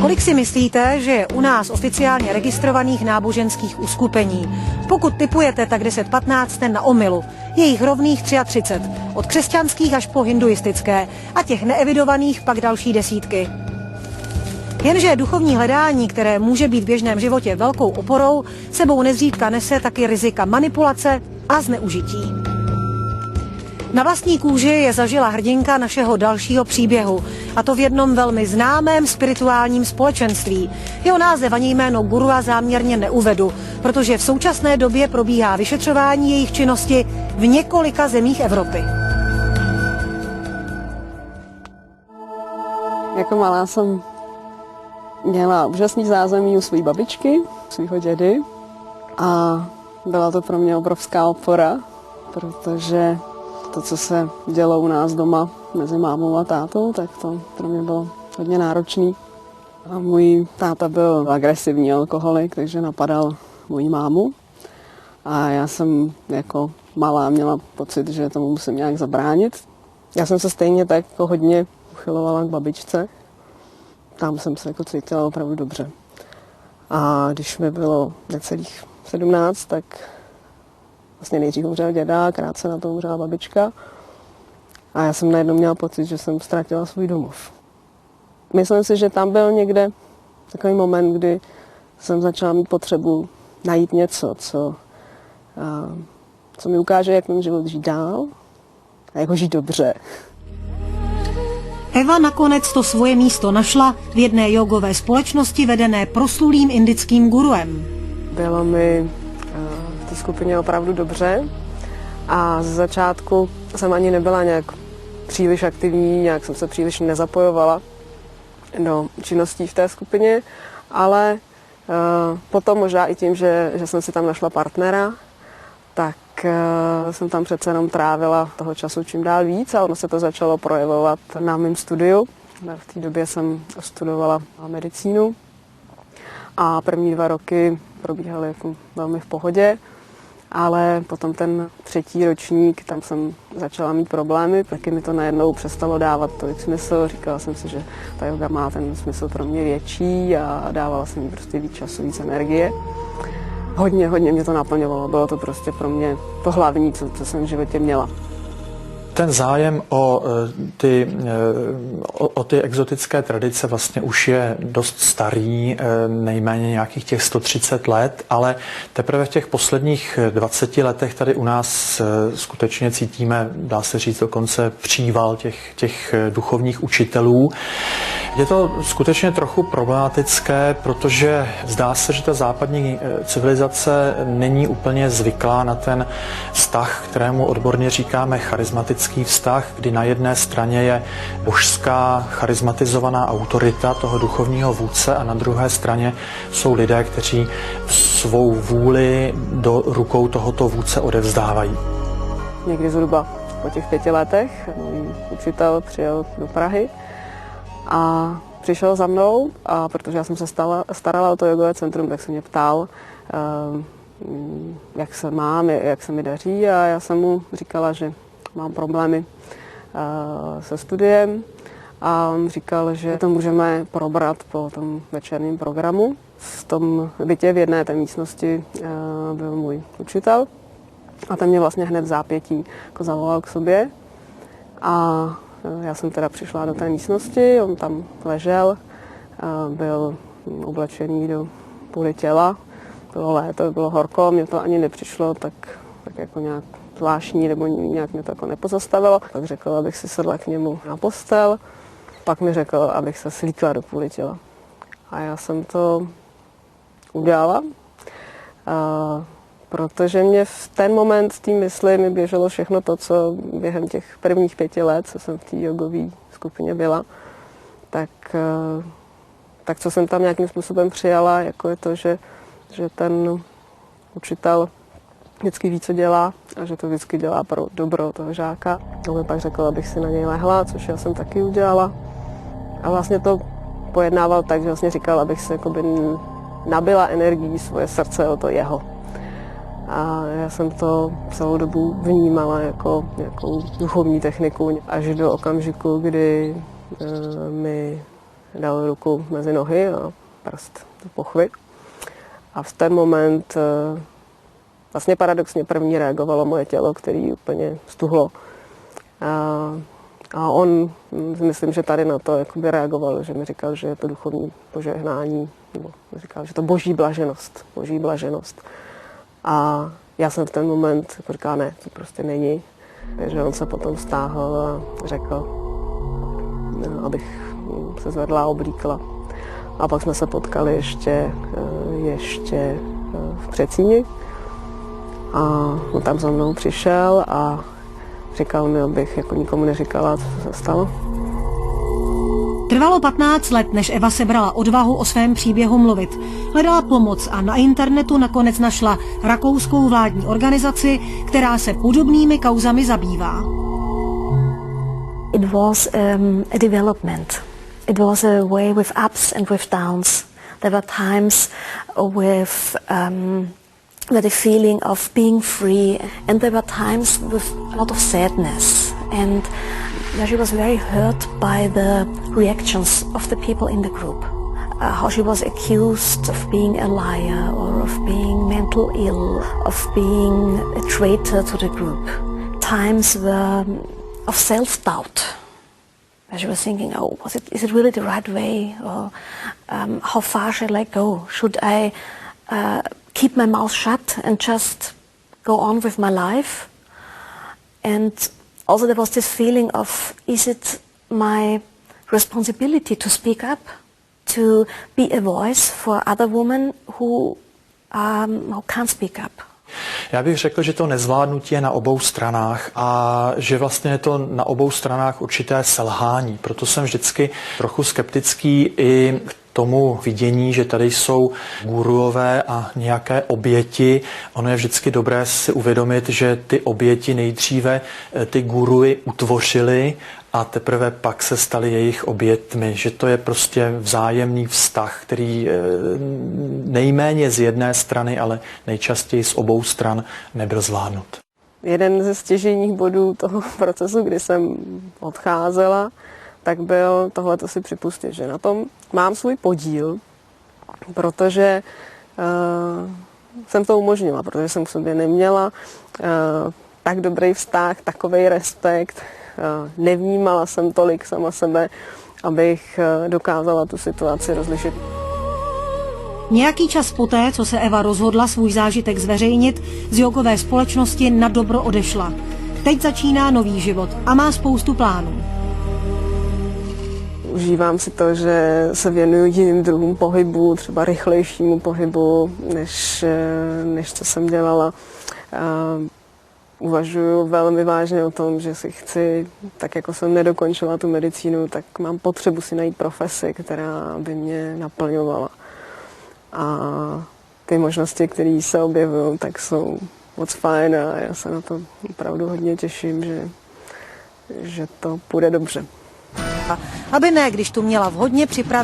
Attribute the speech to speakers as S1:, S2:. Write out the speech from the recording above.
S1: Kolik si myslíte, že je u nás oficiálně registrovaných náboženských uskupení? Pokud tipujete, tak 10-15 jste na omylu. Je jich rovných 33, od křesťanských až po hinduistické a těch neevidovaných pak další desítky. Jenže duchovní hledání, které může být v běžném životě velkou oporou, sebou nezřídka nese taky rizika manipulace a zneužití. Na vlastní kůži je zažila hrdinka našeho dalšího příběhu, a to v jednom velmi známém spirituálním společenství. Jeho název ani jméno gurua záměrně neuvedu, protože v současné době probíhá vyšetřování jejich činnosti v několika zemích Evropy.
S2: Jako malá jsem měla úžasný zázemí u své babičky, svého dědy, a byla to pro mě obrovská opora, protože to, co se dělo u nás doma mezi mámou a tátou, tak to pro mě bylo hodně náročný. A můj táta byl agresivní alkoholik, takže napadal moji mámu. A já jsem jako malá měla pocit, že tomu musím nějak zabránit. Já jsem se stejně tak jako hodně uchylovala k babičce. Tam jsem se jako cítila opravdu dobře. A když mi bylo necelých 17, tak vlastně nejdřív umřel děda, krátce na to umřela babička. A já jsem najednou měla pocit, že jsem ztratila svůj domov. Myslím si, že tam byl někde takový moment, kdy jsem začala mít potřebu najít něco, co mi ukáže, jak ten život žít dál a jak ho žít dobře.
S1: Eva nakonec to svoje místo našla v jedné jogové společnosti vedené proslulým indickým guruem.
S2: Bylo mi v té skupině opravdu dobře a ze začátku jsem ani nebyla nějak příliš aktivní, nějak jsem se příliš nezapojovala do činností v té skupině, ale potom možná i tím, že jsem si tam našla partnera, tak jsem tam přece jenom trávila toho času čím dál víc a ono se to začalo projevovat na mém studiu. V té době jsem studovala medicínu a první 2 roky probíhaly jako velmi v pohodě, ale potom ten 3. ročník, tam jsem začala mít problémy, taky mi to najednou přestalo dávat tolik smysl. Říkala jsem si, že ta yoga má ten smysl pro mě větší a dávala jsem mi prostě víc času, víc energie. Hodně mě to naplňovalo, bylo to prostě pro mě to hlavní, co jsem v životě měla.
S3: Ten zájem o ty exotické tradice vlastně už je dost starý, nejméně nějakých těch 130 let, ale teprve v těch posledních 20 letech tady u nás skutečně cítíme, dá se říct dokonce příval těch duchovních učitelů. Je to skutečně trochu problematické, protože zdá se, že ta západní civilizace není úplně zvyklá na ten vztah, kterému odborně říkáme charismatický vztah, kdy na jedné straně je božská charismatizovaná autorita toho duchovního vůdce a na druhé straně jsou lidé, kteří svou vůli do rukou tohoto vůdce odevzdávají.
S2: Někdy zhruba po těch 5 letech můj učitel přijel do Prahy a přišel za mnou, a protože já jsem se starala o to jogové centrum, tak se mě ptal, jak se mám, jak se mi daří, a já jsem mu říkala, že mám problémy se studiem, a on říkal, že to můžeme probrat po tom večerním programu. V tom bytě v jedné té místnosti byl můj učitel a ten mě vlastně hned v zápětí jako zavolal k sobě a já jsem teda přišla do té místnosti, on tam ležel, byl oblečený do půly těla, bylo léto, bylo horko, mě to ani nepřišlo tak jako nějak zvláštní, nebo nějak mě to jako nepozastavilo. Pak řekl, abych si sedla k němu na postel, pak mi řekl, abych se slíkla do půly těla. A já jsem to udělala, protože mě v ten moment v té mysli mi běželo všechno to, co během těch prvních 5 let, co jsem v té jogové skupině byla, tak co jsem tam nějakým způsobem přijala, jako je to, že ten učitel vždycky ví, co dělá a že to vždycky dělá pro dobro toho žáka. On mi pak řekl, abych si na něj lehla, což já jsem taky udělala. A vlastně to pojednával tak, že vlastně říkal, abych se jakoby nabila energií svoje srdce o to jeho. A já jsem to celou dobu vnímala jako nějakou duchovní techniku až do okamžiku, kdy mi dal ruku mezi nohy a prst do pochvy. A v ten moment vlastně paradoxně první reagovalo moje tělo, který úplně stuhlo. A on, myslím, že tady na to jakoby reagoval, že mi říkal, že je to duchovní požehnání, nebo mi říkal, že to boží blaženost. A já jsem v ten moment říkala, ne, to prostě není. Takže on se potom stáhl a řekl, abych se zvedla a oblíkla. A pak jsme se potkali ještě v Třecíni. A on tam za mnou přišel a říkal mi, abych jako nikomu neříkala, co se stalo.
S1: Trvalo 15 let, než Eva sebrala odvahu o svém příběhu mluvit. Hledala pomoc a na internetu nakonec našla rakouskou vládní organizaci, která se podobnými kauzami zabývá.
S4: It was a development. It was a way with ups and with downs. There were times with the feeling of being free, and there were times with a lot of sadness, and she was very hurt by the reactions of the people in the group. How she was accused of being a liar or of being mental ill, of being a traitor to the group. Times were of self-doubt. She was thinking, oh, is it really the right way? Or how far shall I go? Should I keep my mouth shut and just go on with my life? And also there was this feeling of, is it my responsibility to speak up? To be a voice for other women who can't speak up?
S3: Já bych řekl, že to nezvládnutí je na obou stranách a že vlastně je to na obou stranách určité selhání. Proto jsem vždycky trochu skeptický i k tomu vidění, že tady jsou guruové a nějaké oběti. Ono je vždycky dobré si uvědomit, že ty oběti nejdříve ty guruji utvořily a teprve pak se staly jejich obětmi. Že to je prostě vzájemný vztah, který nejméně z jedné strany, ale nejčastěji z obou stran nebyl zvládnut.
S2: Jeden ze stěžejních bodů toho procesu, kdy jsem odcházela, tak byl tohleto si připustit, že na tom mám svůj podíl, protože jsem to umožnila, protože jsem k sobě neměla tak dobrý vztah, takovej respekt, nevnímala jsem tolik sama sebe, abych dokázala tu situaci rozlišit.
S1: Nějaký čas poté, co se Eva rozhodla svůj zážitek zveřejnit, z jogové společnosti na dobro odešla. Teď začíná nový život a má spoustu plánů.
S2: Užívám si to, že se věnuju jiným druhům pohybu, třeba rychlejšímu pohybu, než co jsem dělala. Uvažuji velmi vážně o tom, že si chci, tak jako jsem nedokončila tu medicínu, tak mám potřebu si najít profesi, která by mě naplňovala. A ty možnosti, které se objevují, tak jsou moc fajn a já se na to opravdu hodně těším, že to půjde dobře.
S1: Aby ne, když tu měla vhodně připravený